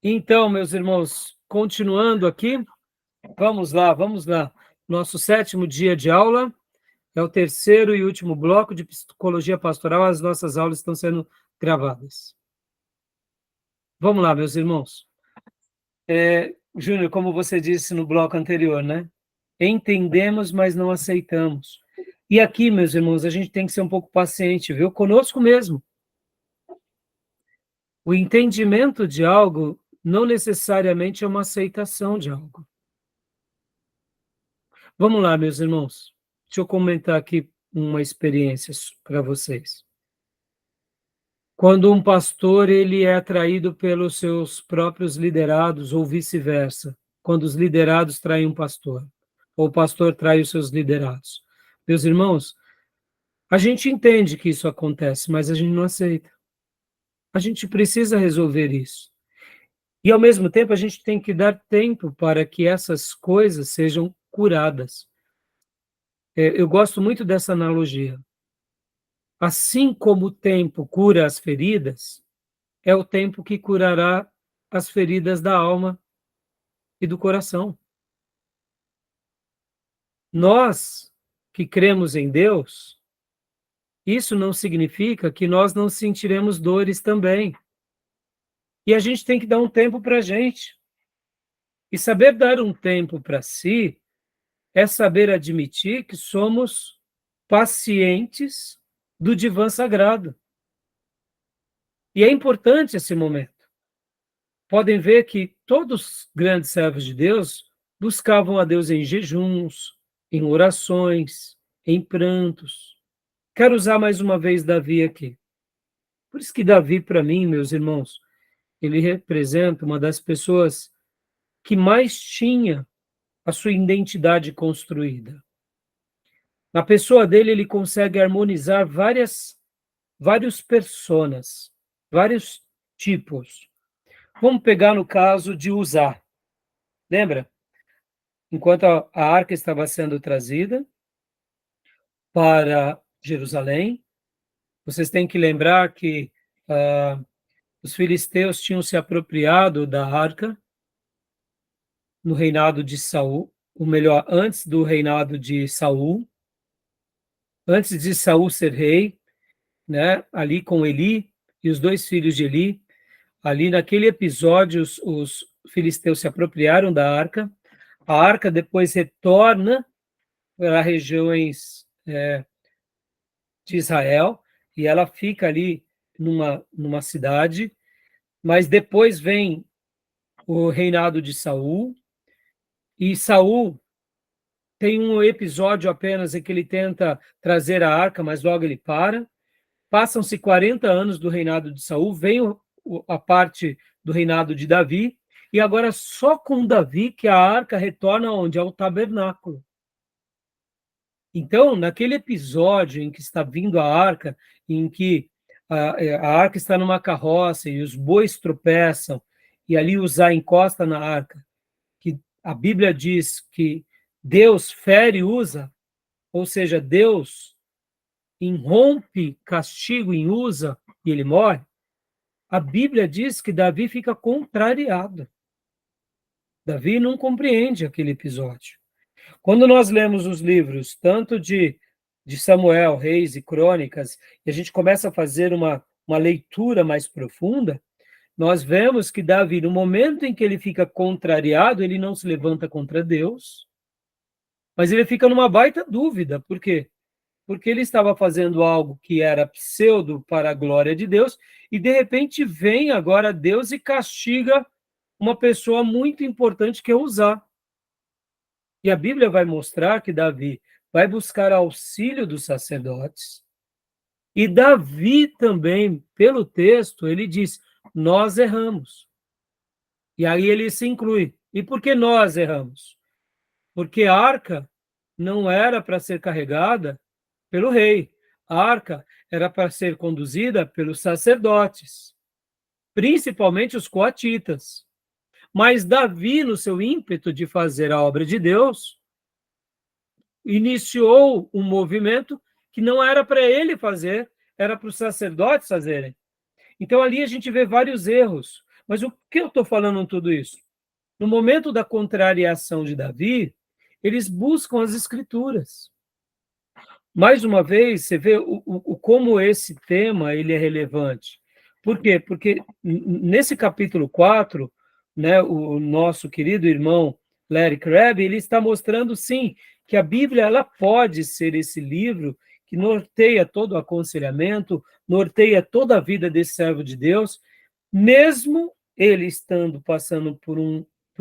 Então, meus irmãos, continuando aqui, vamos lá. Nosso 7º dia de aula, é o terceiro e último bloco de psicologia pastoral, as nossas aulas estão sendo gravadas. Vamos lá, meus irmãos. Júnior, como você disse no bloco anterior, né? Entendemos, mas não aceitamos. E aqui, meus irmãos, a gente tem que ser um pouco paciente, viu? Conosco mesmo. O entendimento de algo não necessariamente é uma aceitação de algo. Vamos lá, meus irmãos. Deixa eu comentar aqui uma experiência para vocês. Quando um pastor ele é atraído pelos seus próprios liderados, ou vice-versa, quando os liderados traem um pastor, ou o pastor trai os seus liderados. Meus irmãos, a gente entende que isso acontece, mas a gente não aceita. A gente precisa resolver isso. E, ao mesmo tempo, a gente tem que dar tempo para que essas coisas sejam curadas. Eu gosto muito dessa analogia. Assim como o tempo cura as feridas, é o tempo que curará as feridas da alma e do coração. Nós que cremos em Deus, isso não significa que nós não sentiremos dores também. E a gente tem que dar um tempo para a gente. E saber dar um tempo para si é saber admitir que somos pacientes do divã sagrado. E é importante esse momento. Podem ver que todos os grandes servos de Deus buscavam a Deus em jejuns, em orações, em prantos. Quero usar mais uma vez Davi aqui. Por isso que Davi, para mim, meus irmãos, ele representa uma das pessoas que mais tinha a sua identidade construída. Na pessoa dele, ele consegue harmonizar vários personas, vários tipos. Vamos pegar no caso de Uzá. Lembra? Enquanto a arca estava sendo trazida para Jerusalém, vocês têm que lembrar que os filisteus tinham se apropriado da arca no reinado de Saul, ou melhor, antes do reinado de Saul, antes de Saul ser rei, né, ali com Eli e os 2 filhos de Eli, ali naquele episódio os filisteus se apropriaram da arca, a arca depois retorna para regiões de Israel, e ela fica ali numa cidade, mas depois vem o reinado de Saul, e Saul tem um episódio apenas em que ele tenta trazer a arca, mas logo ele para. Passam-se 40 anos do reinado de Saul, vem a parte do reinado de Davi, e agora só com Davi que a arca retorna onde? Ao tabernáculo. Então, naquele episódio em que está vindo a arca, em que a arca está numa carroça e os bois tropeçam, e ali Uzá encosta na arca, que a Bíblia diz que Deus fere Uza, ou seja, Deus irrompe castigo em Uza e ele morre, a Bíblia diz que Davi fica contrariado. Davi não compreende aquele episódio. Quando nós lemos os livros, tanto de Samuel, Reis e Crônicas, e a gente começa a fazer uma leitura mais profunda, nós vemos que Davi, no momento em que ele fica contrariado, ele não se levanta contra Deus, mas ele fica numa baita dúvida. Por quê? Porque ele estava fazendo algo que era pseudo para a glória de Deus, e de repente vem agora Deus e castiga uma pessoa muito importante que é Uzá. E a Bíblia vai mostrar que Davi vai buscar auxílio dos sacerdotes, e Davi também, pelo texto, ele diz, nós erramos. E aí ele se inclui. E por que nós erramos? Porque a arca não era para ser carregada pelo rei. A arca era para ser conduzida pelos sacerdotes, principalmente os coatitas. Mas Davi, no seu ímpeto de fazer a obra de Deus, iniciou um movimento que não era para ele fazer, era para os sacerdotes fazerem. Então ali a gente vê vários erros, Mas o que eu estou falando tudo isso? No momento da contrariação de Davi, eles buscam as escrituras. Mais uma vez, você vê como esse tema ele é relevante. Por quê? Porque nesse capítulo 4, né, o nosso querido irmão Larry Crabb, ele está mostrando, sim, que a Bíblia ela pode ser esse livro que norteia todo o aconselhamento, norteia toda a vida desse servo de Deus, mesmo ele estando passando por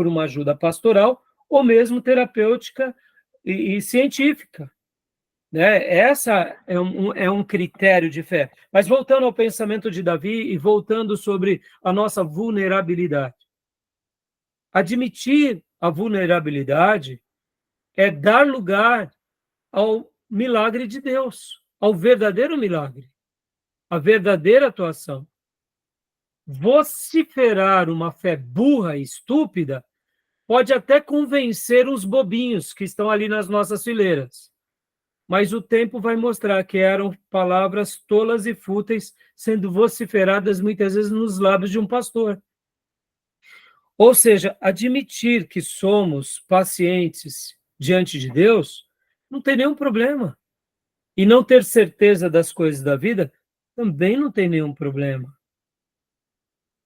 uma ajuda pastoral ou mesmo terapêutica e científica. Né? Essa é um critério de fé. Mas voltando ao pensamento de Davi e voltando sobre a nossa vulnerabilidade. Admitir a vulnerabilidade é dar lugar ao milagre de Deus, ao verdadeiro milagre, à verdadeira atuação. Vociferar uma fé burra e estúpida pode até convencer os bobinhos que estão ali nas nossas fileiras. Mas o tempo vai mostrar que eram palavras tolas e fúteis, sendo vociferadas muitas vezes nos lábios de um pastor. Ou seja, admitir que somos pacientes diante de Deus não tem nenhum problema. E não ter certeza das coisas da vida também não tem nenhum problema.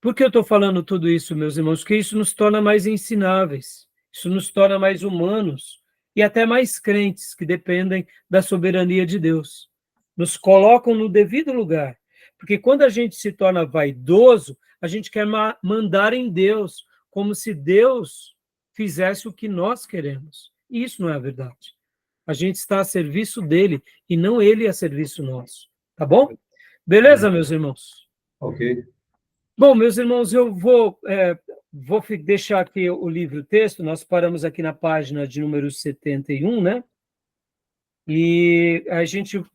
Por que eu estou falando tudo isso, meus irmãos? Porque isso nos torna mais ensináveis, isso nos torna mais humanos e até mais crentes que dependem da soberania de Deus. Nos colocam no devido lugar. Porque quando a gente se torna vaidoso, a gente quer mandar em Deus, como se Deus fizesse o que nós queremos. E isso não é a verdade. A gente está a serviço dele e não ele a serviço nosso. Tá bom? Beleza, meus irmãos? Ok. Bom, meus irmãos, eu vou deixar aqui o livro-texto, nós paramos aqui na página de número 71, né? E a gente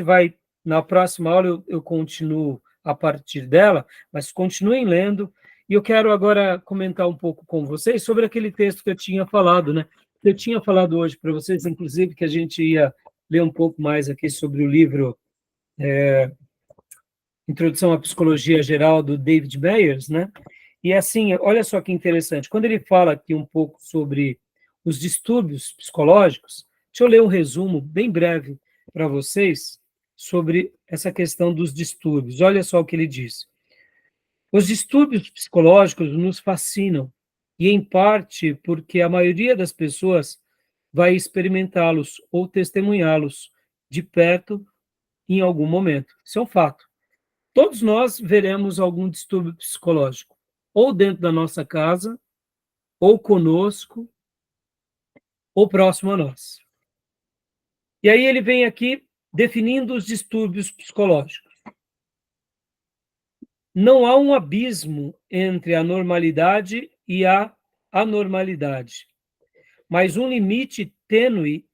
vai, na próxima aula eu continuo a partir dela, mas continuem lendo, e eu quero agora comentar um pouco com vocês sobre aquele texto que eu tinha falado, né? Eu tinha falado hoje para vocês, inclusive, que a gente ia ler um pouco mais aqui sobre o livro Introdução à Psicologia Geral, do David Meyers, né? E assim, olha só que interessante, quando ele fala aqui um pouco sobre os distúrbios psicológicos, deixa eu ler um resumo bem breve para vocês sobre essa questão dos distúrbios. Olha só o que ele diz. Os distúrbios psicológicos nos fascinam, e em parte porque a maioria das pessoas vai experimentá-los ou testemunhá-los de perto em algum momento. Isso é um fato. Todos nós veremos algum distúrbio psicológico, ou dentro da nossa casa, ou conosco, ou próximo a nós. E aí ele vem aqui definindo os distúrbios psicológicos. Não há um abismo entre a normalidade e a anormalidade, mas um limite tênue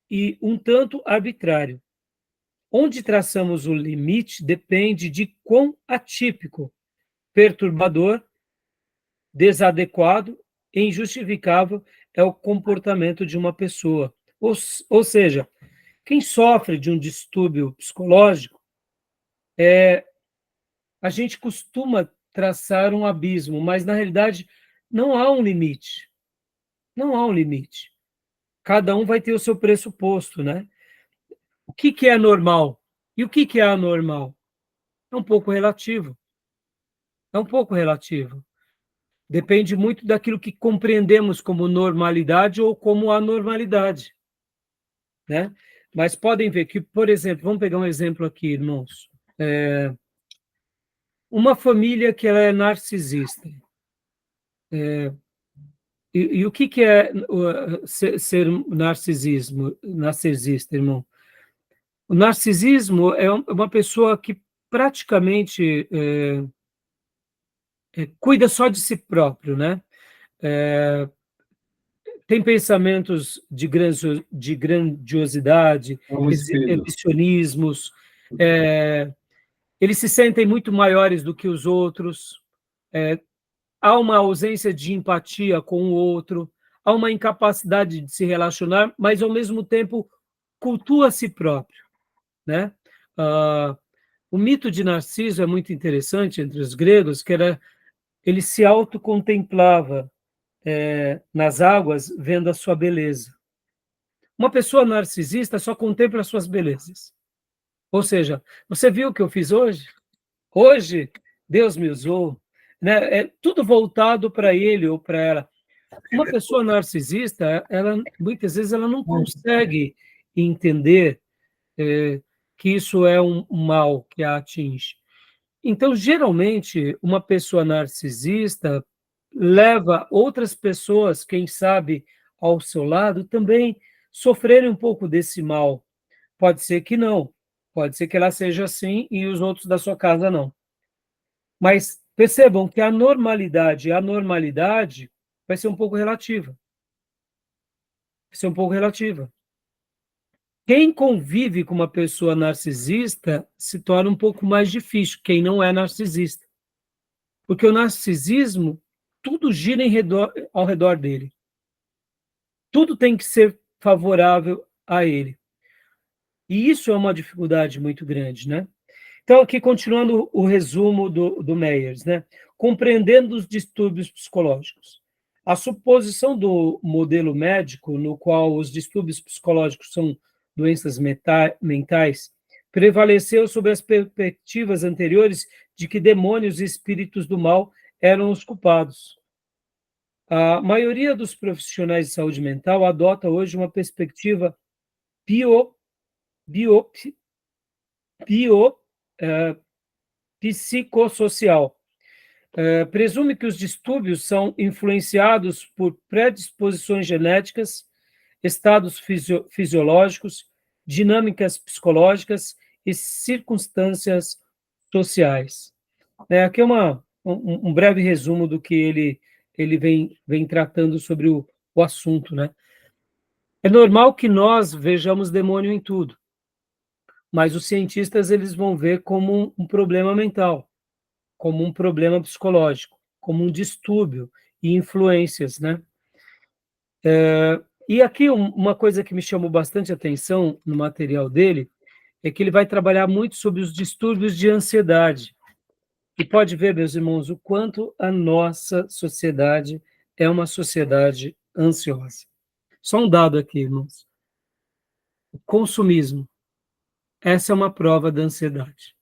e um tanto arbitrário. Onde traçamos o limite depende de quão atípico, perturbador, desadequado e injustificável é o comportamento de uma pessoa. Ou seja, quem sofre de um distúrbio psicológico, a gente costuma traçar um abismo, mas na realidade não há um limite. Não há um limite. Cada um vai ter o seu pressuposto, né? O que é normal? E o que é anormal? É um pouco relativo. É um pouco relativo. Depende muito daquilo que compreendemos como normalidade ou como anormalidade, né? Mas podem ver que, por exemplo, vamos pegar um exemplo aqui, irmãos. Uma família que ela é narcisista. E o que é ser narcisista, irmão? O narcisismo é uma pessoa que praticamente cuida só de si próprio, né? Tem pensamentos de grandiosidade, exibicionismos, eles se sentem muito maiores do que os outros, há uma ausência de empatia com o outro, há uma incapacidade de se relacionar, mas, ao mesmo tempo, cultua a si próprio, né? O mito de Narciso é muito interessante entre os gregos, que ele se autocontemplava nas águas, vendo a sua beleza. Uma pessoa narcisista só contempla as suas belezas. Ou seja, você viu o que eu fiz hoje? Hoje, Deus me usou. Né? É tudo voltado para ele ou para ela. Uma pessoa narcisista, muitas vezes ela não consegue entender que isso é um mal que a atinge. Então, geralmente, uma pessoa narcisista leva outras pessoas, quem sabe, ao seu lado, também sofrerem um pouco desse mal. Pode ser que não. Pode ser que ela seja assim e os outros da sua casa não. Mas percebam que a normalidade vai ser um pouco relativa. Vai ser um pouco relativa. Quem convive com uma pessoa narcisista se torna um pouco mais difícil, quem não é narcisista. Porque o narcisismo, tudo gira ao redor dele. Tudo tem que ser favorável a ele. E isso é uma dificuldade muito grande, né? Então, aqui, continuando o resumo do Myers, né? Compreendendo os distúrbios psicológicos. A suposição do modelo médico, no qual os distúrbios psicológicos são doenças mentais, prevaleceu sobre as perspectivas anteriores de que demônios e espíritos do mal eram os culpados. A maioria dos profissionais de saúde mental adota hoje uma perspectiva bio, bio, bio, psicossocial. Presume que os distúrbios são influenciados por predisposições genéticas, estados fisiológicos, dinâmicas psicológicas e circunstâncias sociais. Aqui é um breve resumo do que ele vem tratando sobre o assunto, né? É normal que nós vejamos demônio em tudo, mas os cientistas eles vão ver como um problema mental, como um problema psicológico, como um distúrbio e influências, né? E aqui uma coisa que me chamou bastante atenção no material dele é que ele vai trabalhar muito sobre os distúrbios de ansiedade. E pode ver, meus irmãos, o quanto a nossa sociedade é uma sociedade ansiosa. Só um dado aqui, irmãos. O consumismo. Essa é uma prova da ansiedade.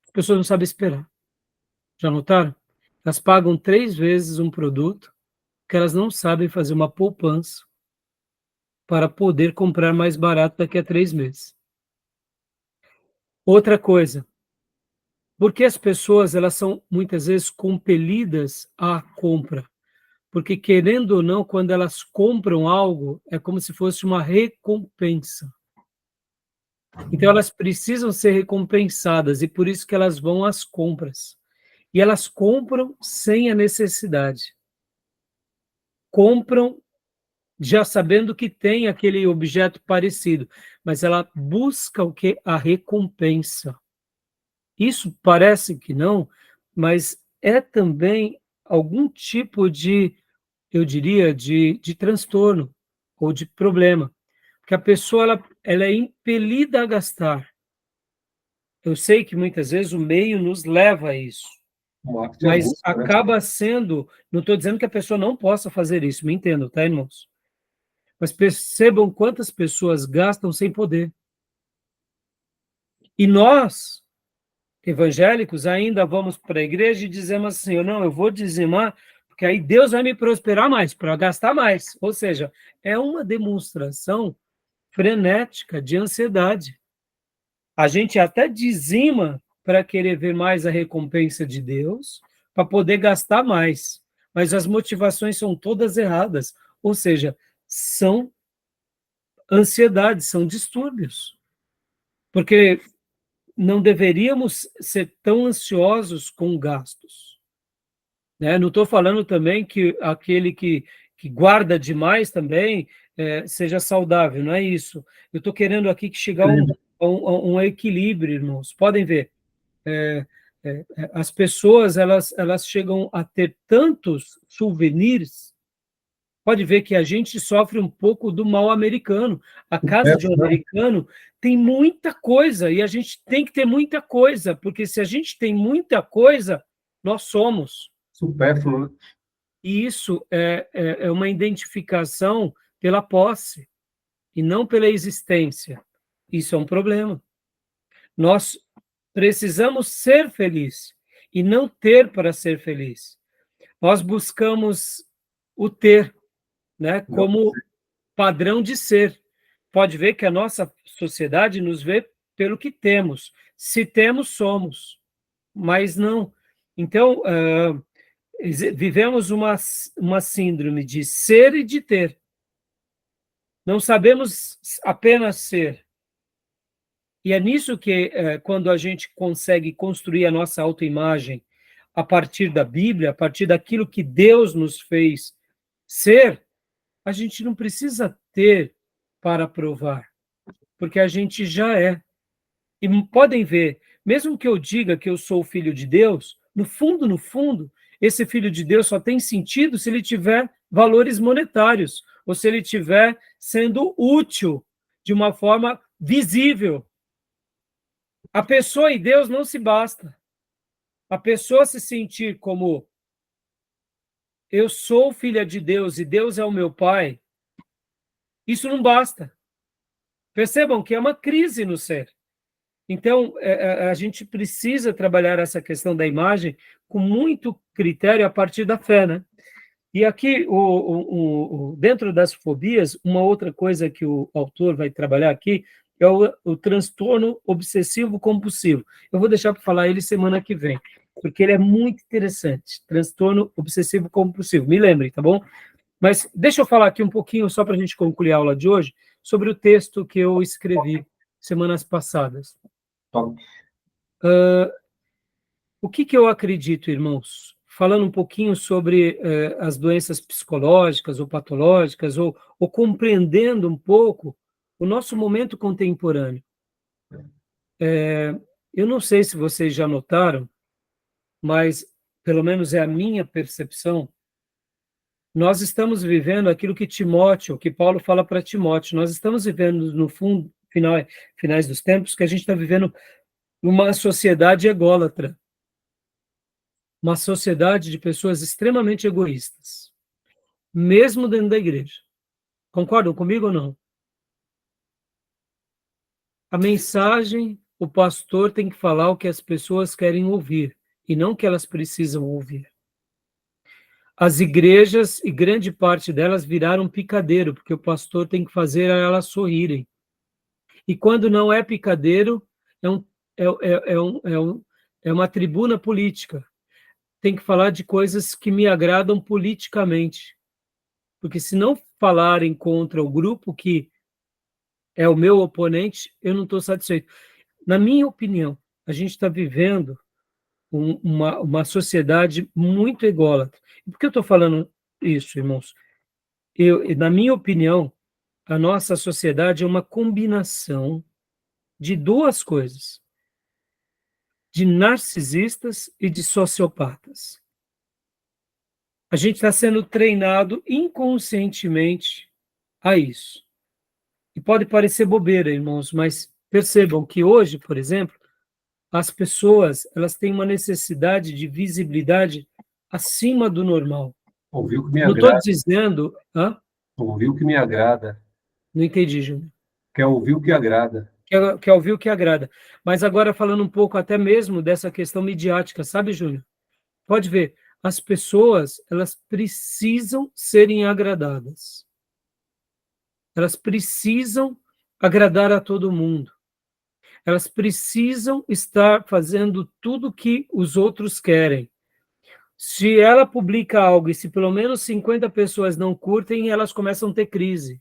As pessoas não sabem esperar. Já notaram? Elas pagam 3 vezes um produto que elas não sabem fazer uma poupança para poder comprar mais barato daqui a 3 meses. Outra coisa, porque as pessoas elas são muitas vezes compelidas à compra, porque querendo ou não, quando elas compram algo, é como se fosse uma recompensa. Então elas precisam ser recompensadas e por isso que elas vão às compras. E elas compram sem a necessidade. Compram já sabendo que tem aquele objeto parecido, mas ela busca o que? A recompensa. Isso parece que não, mas é também algum tipo de, eu diria, de transtorno ou de problema, porque a pessoa ela é impelida a gastar. Eu sei que muitas vezes o meio nos leva a isso, mas acaba sendo, não estou dizendo que a pessoa não possa fazer isso, me entendo, tá, irmãos? Mas percebam quantas pessoas gastam sem poder. E nós, evangélicos, ainda vamos para a igreja e dizemos assim, não, eu vou dizimar, porque aí Deus vai me prosperar mais, para gastar mais. Ou seja, é uma demonstração frenética de ansiedade. A gente até dizima para querer ver mais a recompensa de Deus, para poder gastar mais. Mas as motivações são todas erradas. Ou seja, são ansiedades, são distúrbios. Porque não deveríamos ser tão ansiosos com gastos. Né? Não estou falando também que aquele que guarda demais também seja saudável, não é isso. Eu estou querendo aqui que chegar a um equilíbrio, irmãos. Podem ver, as pessoas elas chegam a ter tantos souvenirs, pode ver que a gente sofre um pouco do mal americano. A casa de um americano tem muita coisa, e a gente tem que ter muita coisa, porque se a gente tem muita coisa, nós somos. Supérfluo, né? E isso é uma identificação pela posse, e não pela existência. Isso é um problema. Nós precisamos ser felizes, e não ter para ser feliz. Nós buscamos o ter, né, como padrão de ser. Pode ver que a nossa sociedade nos vê pelo que temos. Se temos, somos. Mas não. Então, vivemos uma síndrome de ser e de ter. Não sabemos apenas ser. E é nisso que, quando a gente consegue construir a nossa autoimagem a partir da Bíblia, a partir daquilo que Deus nos fez ser, a gente não precisa ter para provar, porque a gente já é. E podem ver, mesmo que eu diga que eu sou filho de Deus, no fundo, esse filho de Deus só tem sentido se ele tiver valores monetários, ou se ele tiver sendo útil de uma forma visível. A pessoa e Deus não se basta. A pessoa se sentir como eu sou filha de Deus e Deus é o meu pai, isso não basta. Percebam que é uma crise no ser. Então, a gente precisa trabalhar essa questão da imagem com muito critério a partir da fé, né? E aqui, dentro das fobias, uma outra coisa que o autor vai trabalhar aqui é o transtorno obsessivo-compulsivo. Eu vou deixar para falar ele semana que vem, porque ele é muito interessante. Transtorno obsessivo-compulsivo. Me lembrem, tá bom? Mas deixa eu falar aqui um pouquinho, só para a gente concluir a aula de hoje, sobre o texto que eu escrevi semanas passadas. O que eu acredito, irmãos? Falando um pouquinho sobre as doenças psicológicas ou patológicas, ou compreendendo um pouco o nosso momento contemporâneo. Eu não sei se vocês já notaram, mas pelo menos é a minha percepção, nós estamos vivendo aquilo que Paulo fala para Timóteo, nós estamos vivendo, no fundo, finais dos tempos, que a gente está vivendo uma sociedade ególatra, uma sociedade de pessoas extremamente egoístas, mesmo dentro da igreja. Concordam comigo ou não? A mensagem, o pastor tem que falar o que as pessoas querem ouvir, e não o que elas precisam ouvir. As igrejas, e grande parte delas, viraram picadeiro, porque o pastor tem que fazer elas sorrirem. E quando não é picadeiro, é uma tribuna política. Tem que falar de coisas que me agradam politicamente. Porque se não falarem contra o grupo que é o meu oponente, eu não estou satisfeito. Na minha opinião, a gente está vivendo uma sociedade muito ególatra. Por que eu estou falando isso, irmãos? Na minha opinião, a nossa sociedade é uma combinação de duas coisas, de narcisistas e de sociopatas. A gente está sendo treinado inconscientemente a isso. E pode parecer bobeira, irmãos, mas percebam que hoje, por exemplo, as pessoas elas têm uma necessidade de visibilidade acima do normal. Ouvir o que me Não estou agrada. dizendo... Ouvir o que me agrada. Não entendi, Júnior. Quer ouvir o que agrada. Quer ouvir o que agrada. Mas agora falando um pouco até mesmo dessa questão midiática, sabe, Júnior? Pode ver, as pessoas elas precisam serem agradadas. Elas precisam agradar a todo mundo. Elas precisam estar fazendo tudo o que os outros querem. Se ela publica algo e se pelo menos 50 pessoas não curtem, elas começam a ter crise.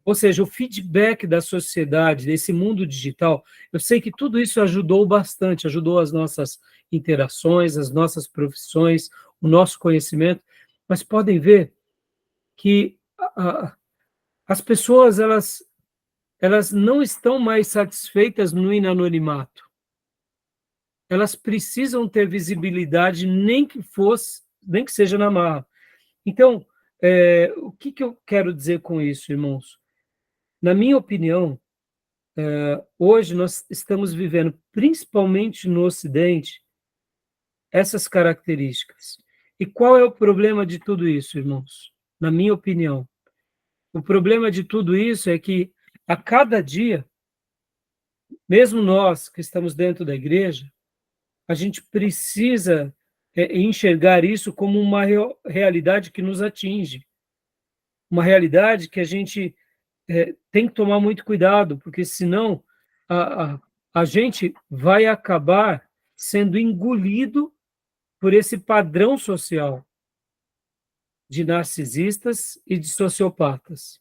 Ou seja, o feedback da sociedade, desse mundo digital, eu sei que tudo isso ajudou bastante, ajudou as nossas interações, as nossas profissões, o nosso conhecimento, mas podem ver que as pessoas elas não estão mais satisfeitas no anonimato. Elas precisam ter visibilidade, nem que seja na marra. Então, O que eu quero dizer com isso, irmãos? Na minha opinião, hoje nós estamos vivendo, principalmente no Ocidente, essas características. E qual é o problema de tudo isso, irmãos? Na minha opinião, o problema de tudo isso é que a cada dia, mesmo nós que estamos dentro da igreja, a gente precisa enxergar isso como uma realidade que nos atinge, uma realidade que a gente tem que tomar muito cuidado, porque senão a gente vai acabar sendo engolido por esse padrão social de narcisistas e de sociopatas.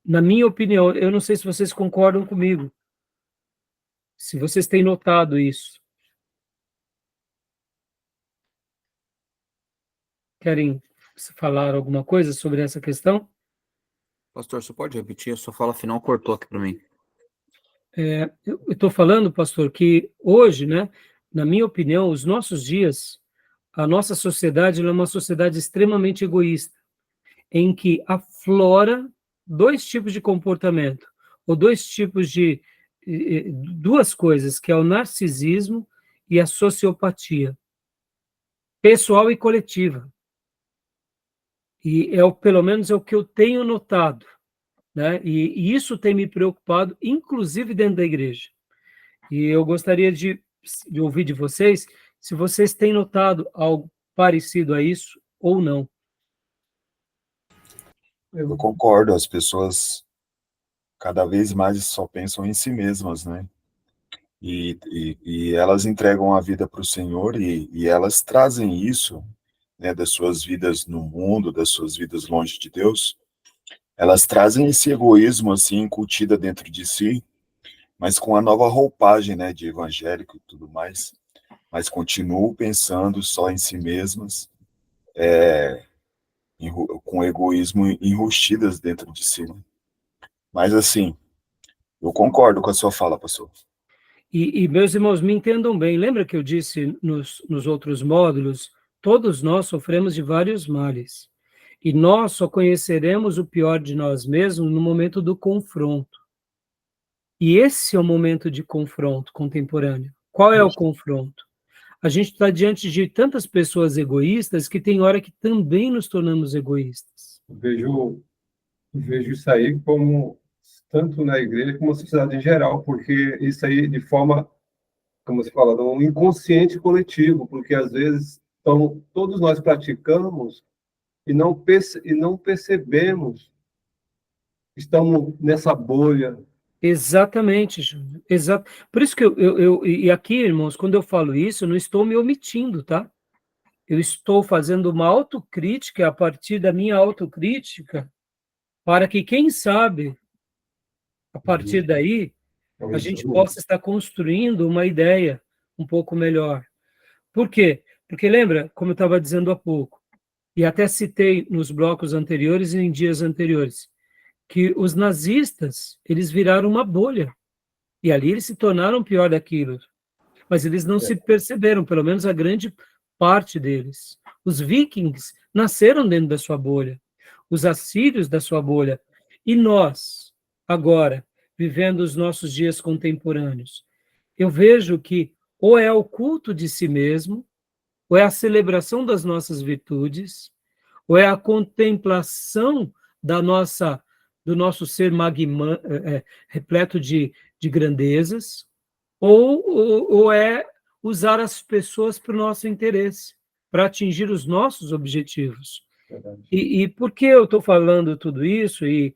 Na minha opinião, eu não sei se vocês concordam comigo, se vocês têm notado isso. Querem falar alguma coisa sobre essa questão? Pastor, você pode repetir? A sua fala final cortou aqui para mim. Eu estou falando, pastor, que hoje, né, na minha opinião, os nossos dias, a nossa sociedade é uma sociedade extremamente egoísta, em que aflora dois tipos de comportamento, ou dois tipos de duas coisas, que é o narcisismo e a sociopatia, pessoal e coletiva. E pelo menos é o que eu tenho notado, né? E isso tem me preocupado, inclusive dentro da igreja. E eu gostaria de ouvir de vocês se vocês têm notado algo parecido a isso ou não. Eu concordo, as pessoas cada vez mais só pensam em si mesmas, né? E elas entregam a vida para o Senhor e elas trazem isso, né, das suas vidas no mundo, das suas vidas longe de Deus. Elas trazem esse egoísmo, assim, incutido dentro de si, mas com a nova roupagem, né, de evangélico e tudo mais. Mas continuam pensando só em si mesmas, com egoísmo enrustidas dentro de si, né? Mas, assim, eu concordo com a sua fala, pastor. E meus irmãos, me entendam bem, lembra que eu disse nos outros módulos, todos nós sofremos de vários males, e nós só conheceremos o pior de nós mesmos no momento do confronto. E esse é o momento de confronto contemporâneo. Qual é o confronto? A gente está diante de tantas pessoas egoístas que tem hora que também nos tornamos egoístas. Eu vejo isso aí como, tanto na igreja como na sociedade em geral, porque isso aí de forma, como se fala, um inconsciente coletivo, porque às vezes todos nós praticamos e não percebemos que estamos nessa bolha. Exatamente, Júnior. Por isso que e aqui, irmãos, quando eu falo isso, eu não estou me omitindo, tá? Eu estou fazendo uma autocrítica a partir da minha autocrítica, para que, quem sabe, a partir daí, a gente possa estar construindo uma ideia um pouco melhor. Por quê? Porque lembra, como eu estava dizendo há pouco, e até citei nos blocos anteriores e em dias anteriores, que os nazistas, eles viraram uma bolha, e ali eles se tornaram pior daquilo, mas eles não se perceberam, pelo menos a grande parte deles. Os vikings nasceram dentro da sua bolha, os assírios da sua bolha, e nós, agora, vivendo os nossos dias contemporâneos, eu vejo que ou é o culto de si mesmo, ou é a celebração das nossas virtudes, ou é a contemplação do nosso ser repleto de grandezas, ou é usar as pessoas para o nosso interesse, para atingir os nossos objetivos. E por que eu estou falando tudo isso? E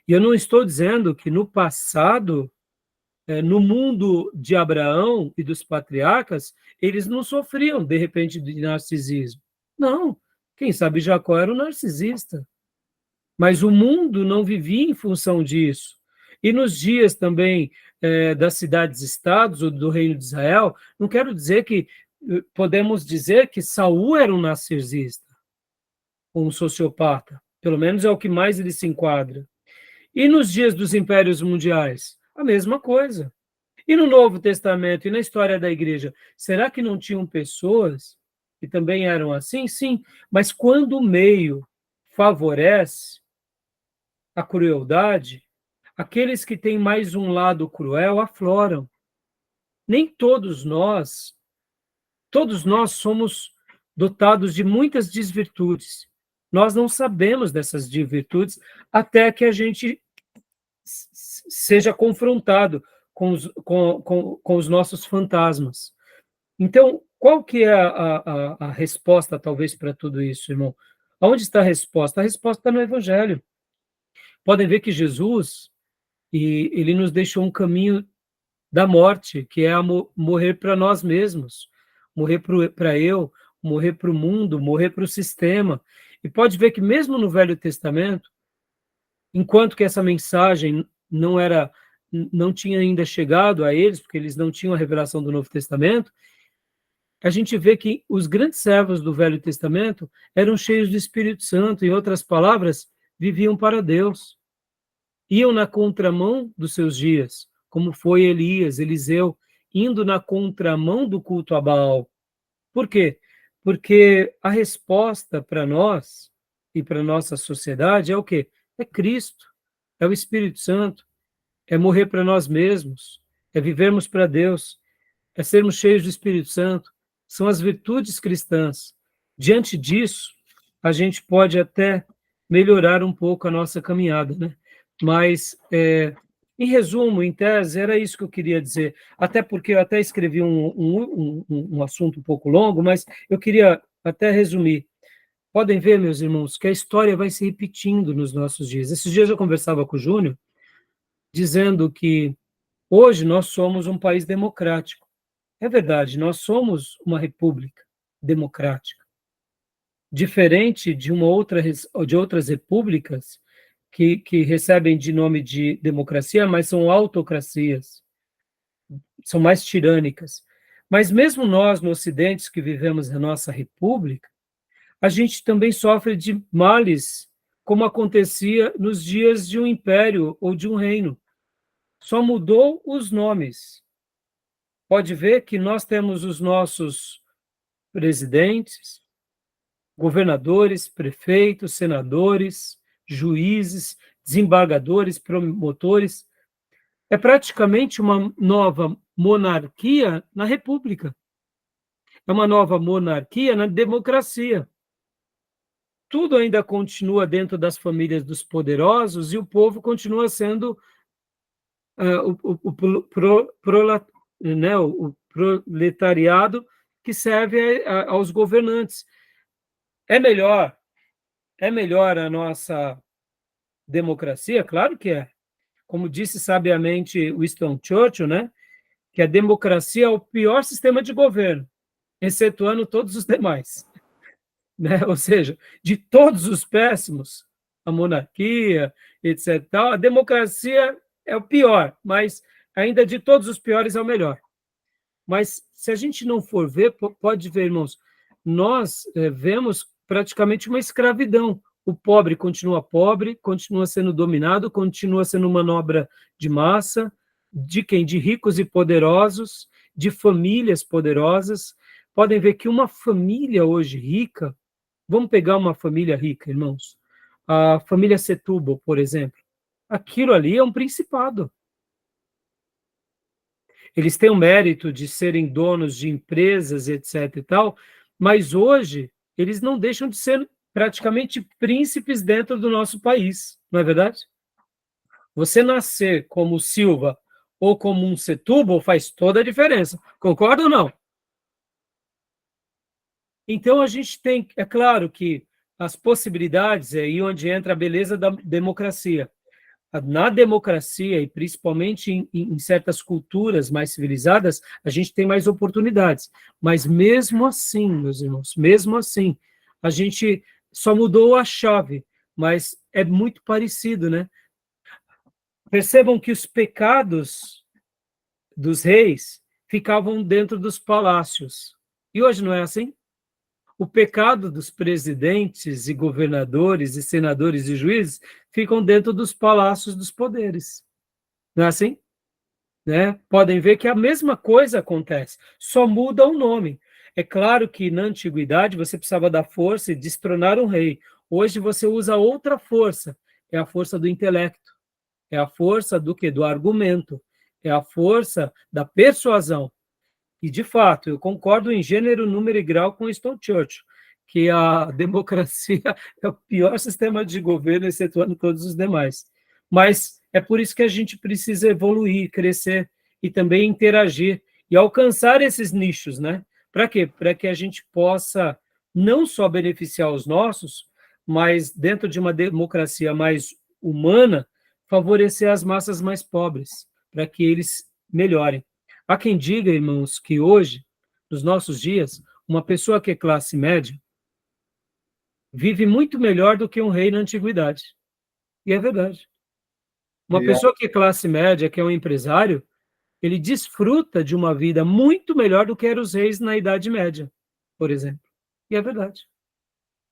eu não estou dizendo que no passado, no mundo de Abraão e dos patriarcas, eles não sofriam, de repente, de narcisismo. Não, quem sabe Jacó era um narcisista. Mas o mundo não vivia em função disso. E nos dias também das cidades-estados ou do reino de Israel, não quero dizer que podemos dizer que Saul era um narcisista, um sociopata. Pelo menos é o que mais ele se enquadra. E nos dias dos impérios mundiais, a mesma coisa. E no Novo Testamento e na história da igreja, será que não tinham pessoas que também eram assim, sim, mas quando o meio favorece a crueldade, aqueles que têm mais um lado cruel afloram. Nem todos nós somos dotados de muitas desvirtudes. Nós não sabemos dessas desvirtudes até que a gente seja confrontado com os nossos fantasmas. Então, qual que é a resposta, talvez, para tudo isso, irmão? Onde está a resposta? A resposta está no Evangelho. Podem ver que Jesus, ele nos deixou um caminho da morte, que é morrer para nós mesmos, morrer para eu, morrer para o mundo, morrer para o sistema. E pode ver que mesmo no Velho Testamento, enquanto que essa mensagem não tinha ainda chegado a eles, porque eles não tinham a revelação do Novo Testamento, a gente vê que os grandes servos do Velho Testamento eram cheios do Espírito Santo, em outras palavras, viviam para Deus. Iam na contramão dos seus dias, como foi Elias, Eliseu, indo na contramão do culto a Baal. Por quê? Porque a resposta para nós e para a nossa sociedade é o quê? É Cristo, é o Espírito Santo, é morrer para nós mesmos, é vivermos para Deus, é sermos cheios do Espírito Santo, são as virtudes cristãs. Diante disso, a gente pode até melhorar um pouco a nossa caminhada, né? Mas, em resumo, em tese, era isso que eu queria dizer, até porque eu até escrevi um assunto um pouco longo, mas eu queria até resumir. Podem ver, meus irmãos, que a história vai se repetindo nos nossos dias. Esses dias eu conversava com o Júnior, dizendo que hoje nós somos um país democrático. É verdade, nós somos uma república democrática, diferente de outras repúblicas que recebem de nome de democracia, mas são autocracias, são mais tirânicas. Mas mesmo nós, no Ocidente, que vivemos na nossa república, a gente também sofre de males, como acontecia nos dias de um império ou de um reino. Só mudou os nomes. Pode ver que nós temos os nossos presidentes, governadores, prefeitos, senadores, juízes, desembargadores, promotores. É praticamente uma nova monarquia na república. É uma nova monarquia na democracia. Tudo ainda continua dentro das famílias dos poderosos e o povo continua sendo o proletariado que serve aos governantes. É melhor a nossa democracia? Claro que é. Como disse sabiamente Winston Churchill, né, que a democracia é o pior sistema de governo, excetuando todos os demais. Né? Ou seja, de todos os péssimos, a monarquia, etc., a democracia é o pior, mas ainda de todos os piores é o melhor. Mas se a gente não for ver, pode ver, irmãos, nós vemos praticamente uma escravidão. O pobre, continua sendo dominado, continua sendo manobra de massa, de quem? De ricos e poderosos, de famílias poderosas. Podem ver que uma família hoje rica, vamos pegar uma família rica, irmãos, a família Setúbal, por exemplo, aquilo ali é um principado. Eles têm o mérito de serem donos de empresas, etc. e tal, mas hoje eles não deixam de ser praticamente príncipes dentro do nosso país, não é verdade? Você nascer como Silva ou como um Setúbal faz toda a diferença, concorda ou não? Então a gente tem, é claro que as possibilidades é aí onde entra a beleza da democracia. Na democracia, e principalmente em certas culturas mais civilizadas, a gente tem mais oportunidades. Mas mesmo assim, meus irmãos, mesmo assim, a gente só mudou a chave, mas é muito parecido, né? Percebam que os pecados dos reis ficavam dentro dos palácios. E hoje não é assim? O pecado dos presidentes e governadores e senadores e juízes ficam dentro dos palácios dos poderes. Não é assim? Né? Podem ver que a mesma coisa acontece, só muda o nome. É claro que na antiguidade você precisava da força e destronar um rei. Hoje você usa outra força, é a força do intelecto, é a força do quê? Do argumento, é a força da persuasão. E, de fato, eu concordo em gênero, número e grau com Winston Churchill, que a democracia é o pior sistema de governo, excetuando todos os demais. Mas é por isso que a gente precisa evoluir, crescer e também interagir e alcançar esses nichos, né? Para quê? Para que a gente possa não só beneficiar os nossos, mas dentro de uma democracia mais humana, favorecer as massas mais pobres, para que eles melhorem. Há quem diga, irmãos, que hoje, nos nossos dias, uma pessoa que é classe média vive muito melhor do que um rei na antiguidade. E é verdade. Uma pessoa que é classe média, que é um empresário, ele desfruta de uma vida muito melhor do que eram os reis na Idade Média, por exemplo. E é verdade.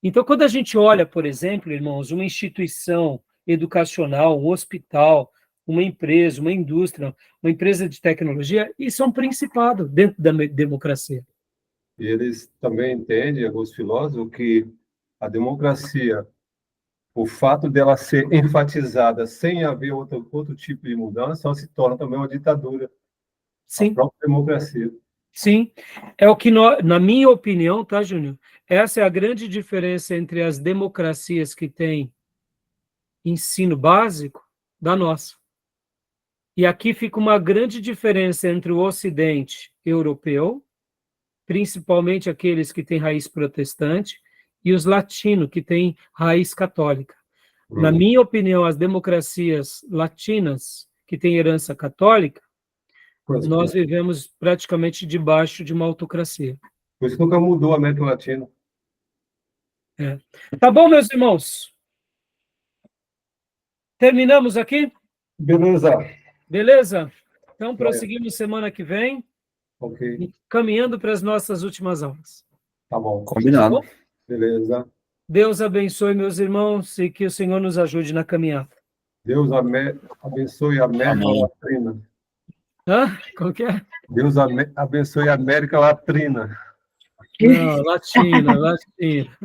Então, quando a gente olha, por exemplo, irmãos, uma instituição educacional, um hospital, uma empresa, uma indústria, uma empresa de tecnologia, isso é um principado dentro da democracia. E eles também entendem, alguns filósofos, que a democracia, o fato dela ser enfatizada sem haver outro tipo de mudança, ela se torna também uma ditadura. Sim. A própria democracia. Sim, é o que, na minha opinião, tá, Júnior? Essa é a grande diferença entre as democracias que têm ensino básico da nossa. E aqui fica uma grande diferença entre o Ocidente europeu, principalmente aqueles que têm raiz protestante, e os latinos, que têm raiz católica. Na minha opinião, as democracias latinas, que têm herança católica, nós vivemos praticamente debaixo de uma autocracia. Por isso nunca mudou a América Latina. É. Tá bom, meus irmãos? Terminamos aqui? Beleza. Beleza? Então, prosseguimos semana que vem, Ok. caminhando para as nossas últimas aulas. Tá bom. Combinado. Tá bom? Beleza. Deus abençoe, meus irmãos, e que o Senhor nos ajude na caminhada. Deus abençoe a América Latina. Hã? Qual que é? Deus abençoe a América Latina. Não,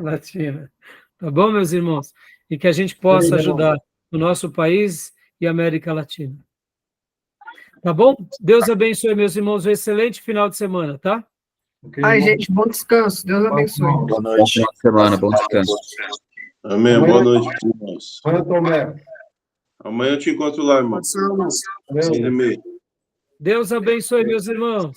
latina. Tá bom, meus irmãos? E que a gente possa ajudar o nosso país e a América Latina. Tá bom? Deus abençoe, meus irmãos. Um excelente final de semana, tá? Okay, Ai, gente, bom descanso. Deus abençoe. Boa Bom noite. final de semana, bom descanso. Amém. Boa noite, irmãos. Amanhã, Tomé. Amanhã eu te encontro lá, irmão. Valeu. 6h30. Deus abençoe, meus irmãos.